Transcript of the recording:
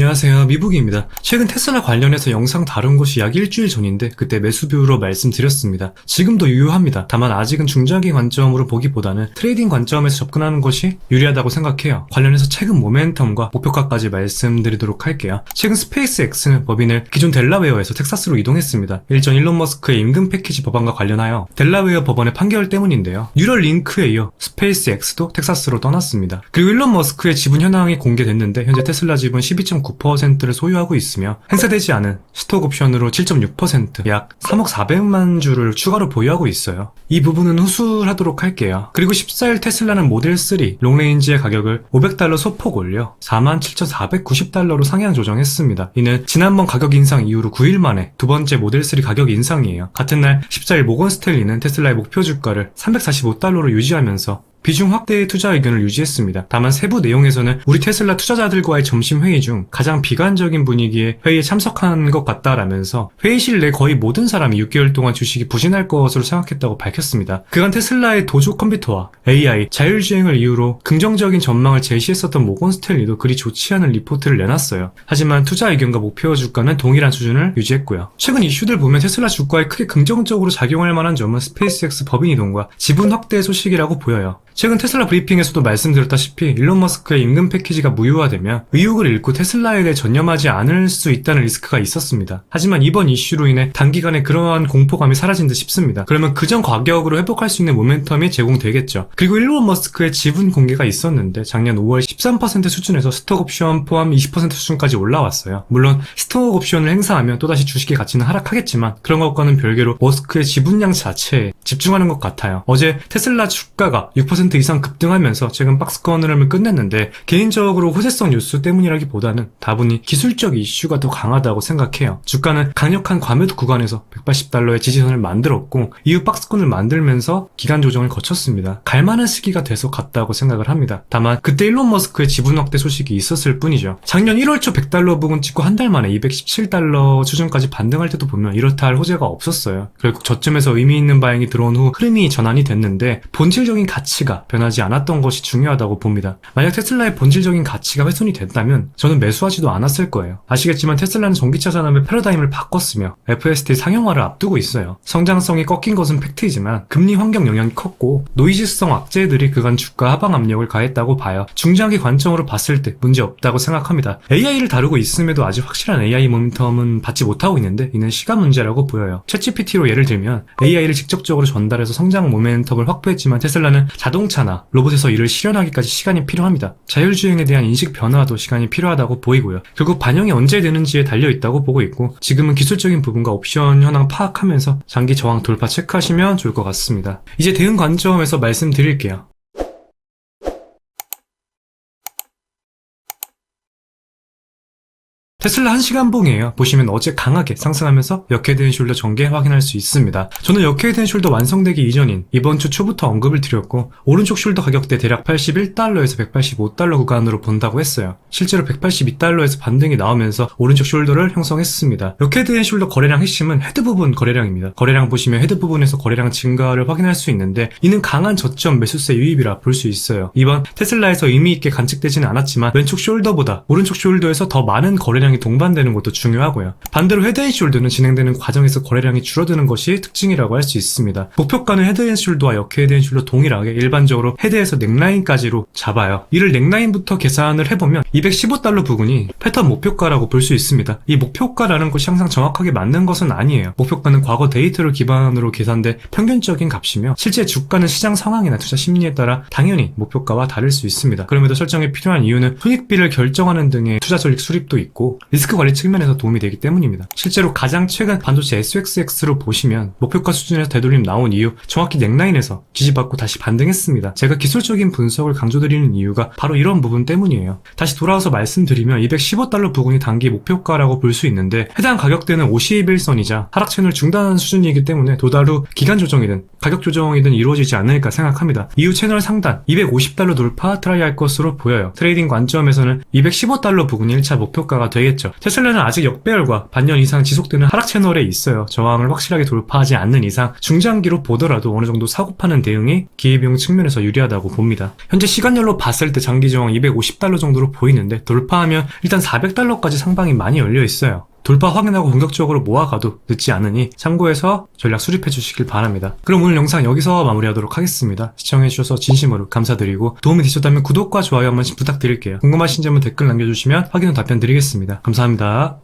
안녕하세요, 미북입니다. 최근 테슬라 관련해서 영상 다룬 것이 약 일주일 전인데 그때 매수뷰로 말씀드렸습니다. 지금도 유효합니다. 다만 아직은 중장기 관점으로 보기보다는 트레이딩 관점에서 접근하는 것이 유리하다고 생각해요. 관련해서 최근 모멘텀과 목표가까지 말씀드리도록 할게요. 최근 스페이스X는 법인을 기존 델라웨어에서 텍사스로 이동했습니다. 일전 일론 머스크의 임금 패키지 법안과 관련하여 델라웨어 법원의 판결 때문인데요. 뉴럴 링크에 이어 스페이스X도 텍사스로 떠났습니다. 그리고 일론 머스크의 지분 현황이 공개됐는데 현재 테슬라 지분 12.9%를 소유하고 있으며 행사되지 않은 스톡 옵션으로 7.6%, 약 3억 400만 주를 추가로 보유하고 있어요. 이 부분은 후술하도록 할게요. 그리고 14일 테슬라는 모델 3 롱레인지의 가격을 $500 소폭 올려 47,490달러로 상향 조정했습니다. 이는 지난번 가격 인상 이후로 9일 만에 두 번째 모델 3 가격 인상이에요. 같은 날 14일 모건 스탠리는 테슬라의 목표 주가를 $345로 유지하면서 비중 확대의 투자 의견을 유지했습니다. 다만 세부 내용에서는 우리 테슬라 투자자들과의 점심회의 중 가장 비관적인 분위기에 회의에 참석한 것 같다라면서 회의실 내 거의 모든 사람이 6개월 동안 주식이 부진할 것으로 생각했다고 밝혔습니다. 그간 테슬라의 도조 컴퓨터와 AI, 자율주행을 이유로 긍정적인 전망을 제시했었던 모건 스탠리도 그리 좋지 않은 리포트를 내놨어요. 하지만 투자 의견과 목표 주가는 동일한 수준을 유지했고요. 최근 이슈들 보면 테슬라 주가에 크게 긍정적으로 작용할 만한 점은 스페이스X 법인 이동과 지분 확대 소식이라고 보여요. 최근 테슬라 브리핑에서도 말씀드렸다시피 일론 머스크의 임금 패키지가 무효화되면 의욕을 잃고 테슬라에 대해 전념하지 않을 수 있다는 리스크가 있었습니다. 하지만 이번 이슈로 인해 단기간에 그러한 공포감이 사라진 듯 싶습니다. 그러면 그전 가격으로 회복할 수 있는 모멘텀이 제공되겠죠. 그리고 일론 머스크의 지분 공개가 있었는데 작년 5월 13% 수준에서 스톡 옵션 포함 20% 수준까지 올라왔어요. 물론 스톡 옵션을 행사하면 또다시 주식의 가치는 하락하겠지만 그런 것과는 별개로 머스크의 지분량 자체에 집중하는 것 같아요. 어제 테슬라 주가가 6% 이상 급등하면서 최근 박스권 흐름을 끝냈는데 개인적으로 호재성 뉴스 때문이라기보다는 다분히 기술적 이슈가 더 강하다고 생각해요. 주가는 강력한 과매도 구간에서 $180의 지지선을 만들었고 이후 박스권을 만들면서 기간 조정을 거쳤습니다. 갈만한 시기가 돼서 갔다고 생각을 합니다. 다만 그때 일론 머스크의 지분 확대 소식이 있었을 뿐이죠. 작년 1월 초 $100 부근 찍고 한 달 만에 $217 수준까지 반등할 때도 보면 이렇다 할 호재가 없었어요. 결국 저점에서 의미 있는 바행이 들어온 후 흐름이 전환이 됐는데 본질적인 가치가 변하지 않았던 것이 중요하다고 봅니다. 만약 테슬라의 본질적인 가치가 훼손이 됐다면 저는 매수하지도 않았을 거예요. 아시겠지만 테슬라는 전기차 산업의 패러다임을 바꿨으며 FSD 상용화를 앞두고 있어요. 성장성이 꺾인 것은 팩트이지만 금리 환경 영향이 컸고 노이즈성 악재들이 그간 주가 하방 압력을 가했다고 봐요. 중장기 관점으로 봤을 때 문제 없다고 생각합니다. AI를 다루고 있음에도 아직 확실한 AI 모멘텀은 받지 못하고 있는데 이는 시간 문제라고 보여요. 챗GPT로 예를 들면 AI를 직접적으로 전달해서 성장 모멘텀을 확보했지만 테슬라는 자동차나 로봇에서 이를 실현하기까지 시간이 필요합니다. 자율주행에 대한 인식 변화도 시간이 필요하다고 보이고요. 결국 반영이 언제 되는지에 달려있다고 보고 있고 지금은 기술적인 부분과 옵션 현황 파악하면서 장기 저항 돌파 체크하시면 좋을 것 같습니다. 이제 대응 관점에서 말씀드릴게요. 테슬라 1시간봉이에요. 보시면 어제 강하게 상승하면서 역헤드앤숄더 전개 확인할 수 있습니다. 저는 역헤드앤숄더 완성되기 이전인 이번 주 초부터 언급을 드렸고 오른쪽 숄더 가격대 대략 $81에서 $185 구간으로 본다고 했어요. 실제로 $182에서 반등이 나오면서 오른쪽 숄더를 형성했습니다. 역헤드앤숄더 거래량 핵심은 헤드 부분 거래량입니다. 거래량 보시면 헤드 부분에서 거래량 증가를 확인할 수 있는데 이는 강한 저점 매수세 유입이라 볼 수 있어요. 이번 테슬라에서 의미있게 관측되지는 않았지만 왼쪽 숄더보다 오른쪽 숄더에서 더 많은 거래량이 동반되는 것도 중요하고요. 반대로 헤드앤숄더는 진행되는 과정에서 거래량이 줄어드는 것이 특징이라고 할 수 있습니다. 목표가는 헤드앤숄더와 역헤드앤숄더 동일하게 일반적으로 헤드에서 넥라인까지로 잡아요. 이를 넥라인부터 계산을 해보면 $215 부근이 패턴 목표가라고 볼 수 있습니다. 이 목표가라는 것이 항상 정확하게 맞는 것은 아니에요. 목표가는 과거 데이터를 기반으로 계산된 평균적인 값이며 실제 주가는 시장 상황이나 투자 심리에 따라 당연히 목표가와 다를 수 있습니다. 그럼에도 설정이 필요한 이유는 손익비를 결정하는 등의 투자 전략 수립도 있고 리스크 관리 측면에서 도움이 되기 때문입니다. 실제로 가장 최근 반도체 SXX로 보시면 목표가 수준에서 되돌림 나온 이후 정확히 넥라인에서 지지받고 다시 반등했습니다. 제가 기술적인 분석을 강조드리는 이유가 바로 이런 부분 때문이에요. 다시 돌아와서 말씀드리면 $215 부근이 단기 목표가라고 볼 수 있는데 해당 가격대는 51선이자 하락 채널 중단 수준이기 때문에 도달 후 기간 조정이든 가격 조정이든 이루어지지 않을까 생각합니다. 이후 채널 상단 $250 돌파 트라이할 것으로 보여요. 트레이딩 관점에서는 $215 부근이 1차 목표가가 되겠죠. 되겠죠. 테슬라는 아직 역배열과 반년 이상 지속되는 하락 채널에 있어요. 저항을 확실하게 돌파하지 않는 이상 중장기로 보더라도 어느 정도 사고파는 대응이 기회비용 측면에서 유리하다고 봅니다. 현재 시간열로 봤을 때 장기 저항 250달러 정도로 보이는데 돌파하면 일단 400달러까지 상방이 많이 열려 있어요. 돌파 확인하고 본격적으로 모아가도 늦지 않으니 참고해서 전략 수립해 주시길 바랍니다. 그럼 오늘 영상 여기서 마무리하도록 하겠습니다. 시청해주셔서 진심으로 감사드리고 도움이 되셨다면 구독과 좋아요 한 번씩 부탁드릴게요. 궁금하신 점은 댓글 남겨주시면 확인 후 답변 드리겠습니다. 감사합니다.